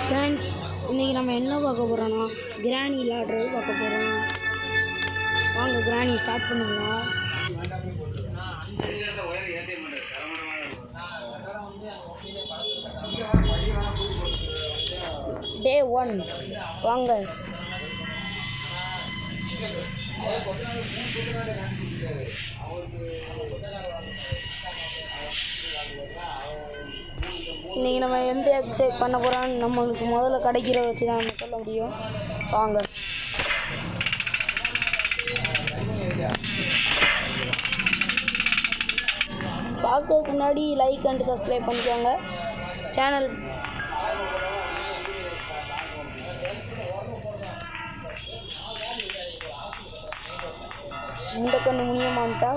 Friends, இன்றைக்கி நம்ம என்ன பார்க்க போகிறோன்னா கிராணி விளாட்றது பார்க்க போகிறோம். வாங்க கிராணி ஸ்டார்ட் பண்ணிக்கலாம். டே 1 வாங்க. இன்றைக்கி நம்ம எந்த எக்ஸசைஸ் பண்ண போகிறோன்னு நம்மளுக்கு முதல்ல கிடைக்கிற வச்சு தான் நம்ம சொல்ல முடியும். வாங்க. பார்க்கறதுக்கு முன்னாடி லைக் அண்ட் சப்ஸ்கிரைப் பண்ணிக்கோங்க. சேனல் இந்த கண்ணு முனியமான்ட்டா.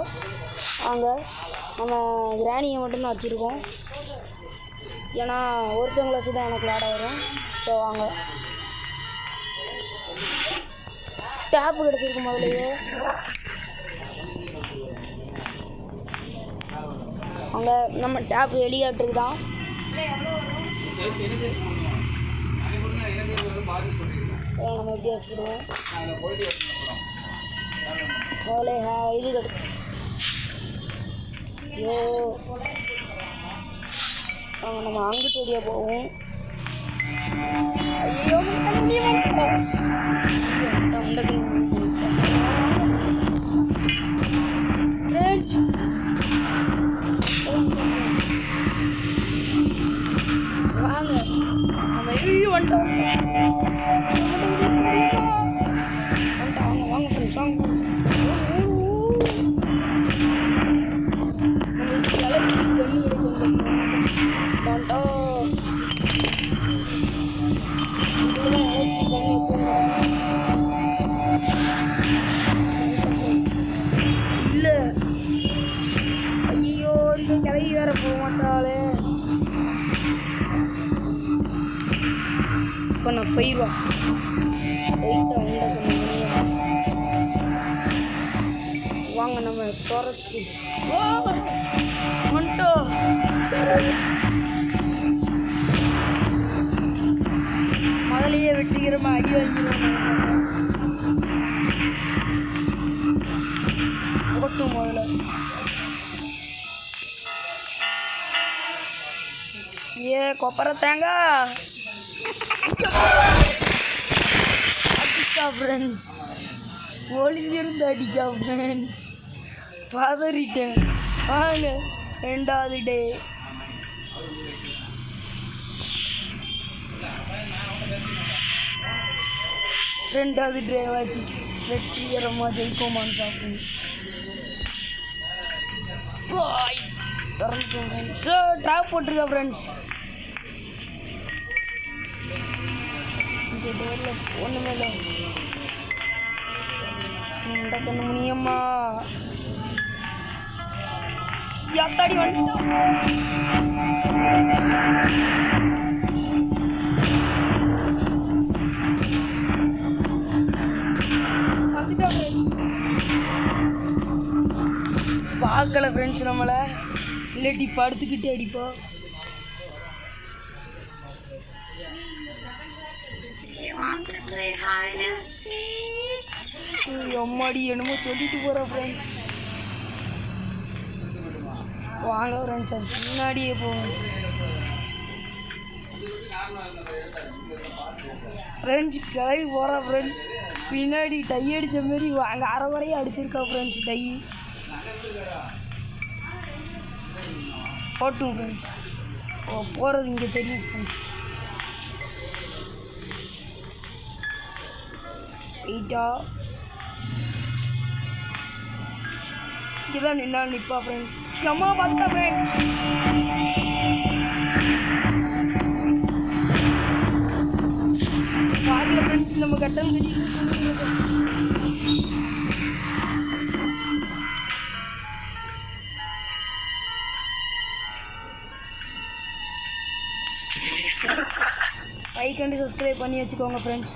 வாங்க, நம்ம கிராணியை மட்டும்தான் வச்சுருக்கோம். ஏன்னா ஒருத்தவங்களை வச்சு தான் எனக்கு விளாட வரும். ஸோ வாங்க. டேப்பு கிடச்சிருக்கு முதலையே. அங்கே நம்ம டேப் வெளியாட்டுக்கு தான். நம்ம எப்படி வச்சுக்கிடுவோம். முதலே இது கிடக்கு. ஐயோ, நம்ம அங்கிட்டு வெளியே போவோம். ஐயோ, வாங்க நம்ம ஐயோ வந்துட்டோம். வாங்க ஃப்ரெண்ட்ஸ், வாங்க. இல்லை, ஐயோ, இந்த கிளவி வேற போக மாட்டாளே. இப்போ நான் போயிடுவேன். வாங்க நம்ம துரத்து வந்துட்டோம். முதலையே வெட்டிக்கிறோமா, அடி வாங்கிடுவோம். ஓட்டும் முதல்ல. ஏ கொப்பரை தேங்காய் அடிக்கா ஃப்ரெண்ட்ஸ். ஒளிஞ்சிருந்து அடிக்கா ஃப்ரெண்ட்ஸ். பதறிட்டேன். வாங்க ரெண்டாவது டே. ரெண்டாவது டேவாச்சு வெற்றிகரமாக ஜெயிப்போமான்னு பார்ப்போம். ட்ராப் போட்டிருக்கா ஃப்ரெண்ட்ஸ். இந்த டோரில் ஒன்றுமே இல்லை. கண்ணு முனியம்மா யாத்தாடி வந்துட்டோம். பார்க்கல ஃப்ரெண்ட்ஸ் நம்மளை. இல்லாட்டி படுத்துக்கிட்டே அடிப்போம். அம்மாடி என்னமோ சொல்லிட்டு போகிறேன் ஃப்ரெண்ட்ஸ். வாங்க ஃப்ரெண்ட்ஸ், அது முன்னாடியே போவோம். ஃப்ரெண்ட்ஸ் கிளம்பி போகிறா ஃப்ரெண்ட்ஸ். பின்னாடி டை அடித்த மாரி அங்கே அரைவரையே அடிச்சிருக்கா ஃப்ரெண்ட்ஸ். டை போட்டும் ஃப்ரெண்ட்ஸ். போகிறது இங்கே தெரியும் ஃப்ரெண்ட்ஸ். வெயிட்டா இங்கே தான் நின்னால் நிற்பா ஃப்ரெண்ட்ஸ். அம்மா பார்த்தா ஃப்ரெண்ட்ஸ். பார்க்கல ஃப்ரெண்ட்ஸ், நம்ம கட்டம் கட்டி லைக் அண்ட் சப்ஸ்கிரைப் பண்ணி வச்சுக்கோங்க ஃப்ரெண்ட்ஸ்.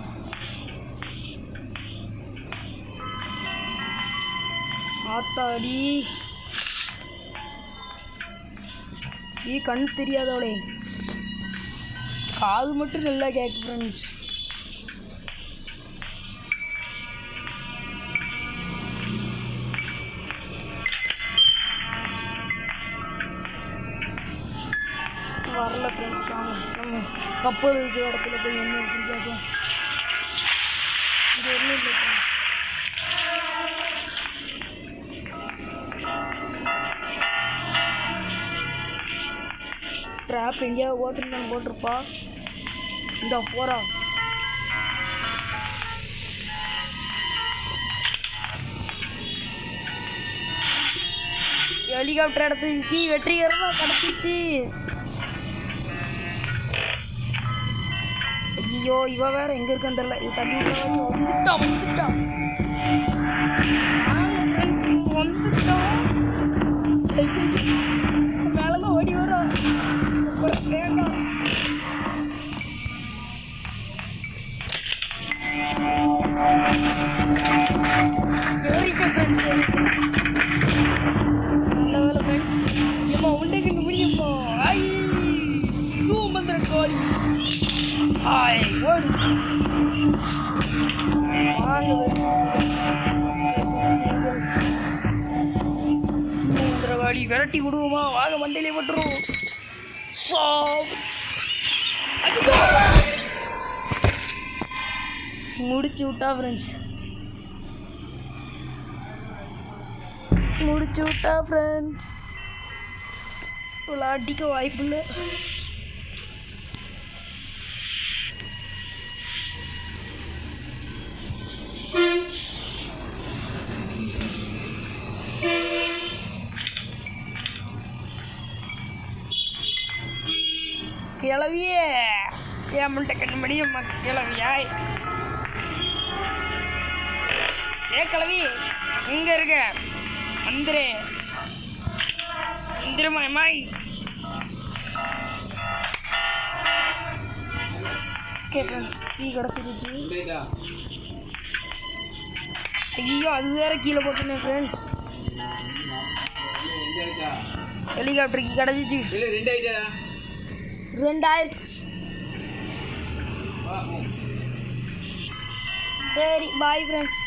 ஆத்தாடி, கண் தெரியாதவளே. காது மட்டும் நல்லா கேட்கு ஃப்ரெண்ட்ஸ். வரல ஃப்ரெண்ட்ஸ். வாங்க நம்ம கப்பல் இருக்கிற இடத்துல போய் என்ன இருக்குன்னு கேட்போம். இது ஒன்றும் இல்லை ஃப்ரெண்ட்ஸ். ட்ராப் எங்கேயாவது ஓட்டுருந்தாலும் போட்டிருப்பா. இந்த போகிறா. ஹெலிகாப்டர் இடத்துக்கு தீ வெற்றிகரமாக கிடச்சிச்சு. ஐயோ இவ வேற எங்கே இருக்கான்னு தெரியல. இது தண்ணி வந்துட்டான் மேலதான் ஓடி வரும். வேண்டாம் நல்ல வேலை ஃப்ரெண்ட்ஸ். ஏம்மா உண்டைக்கு முடியுமா? ஐ சூமந்திர கோழி. ஆய் ஓடு வாங்க சூமந்திர கோழி விரட்டி விடுவோமா? வாங்க மண்டையிலே போட்டுருவோம். முடிச்சு விட்டா ஃப்ரெண்ட்ஸ். முடிச்சு விட்டா ஃப்ரெண்ட்ஸ். இவ்வளோ அடிக்க வாய்ப்பு இல்லை. கிளவியே ஏமன்ட்ட கண்மணி அம்மா கிளவியாய். ஏ கிளவி இங்கே இருக்க வந்துரு வந்துருமாய். டீ கிடச்சிருச்சு. ஐயோ அது வேற கீழே போட்டுனேன் ஃப்ரெண்ட்ஸ். ஹெலிகாப்டருக்கு கிடச்சிச்சு. 2 ஆயிடுச்சு. சரி பாய் ஃப்ரெண்ட்ஸ்.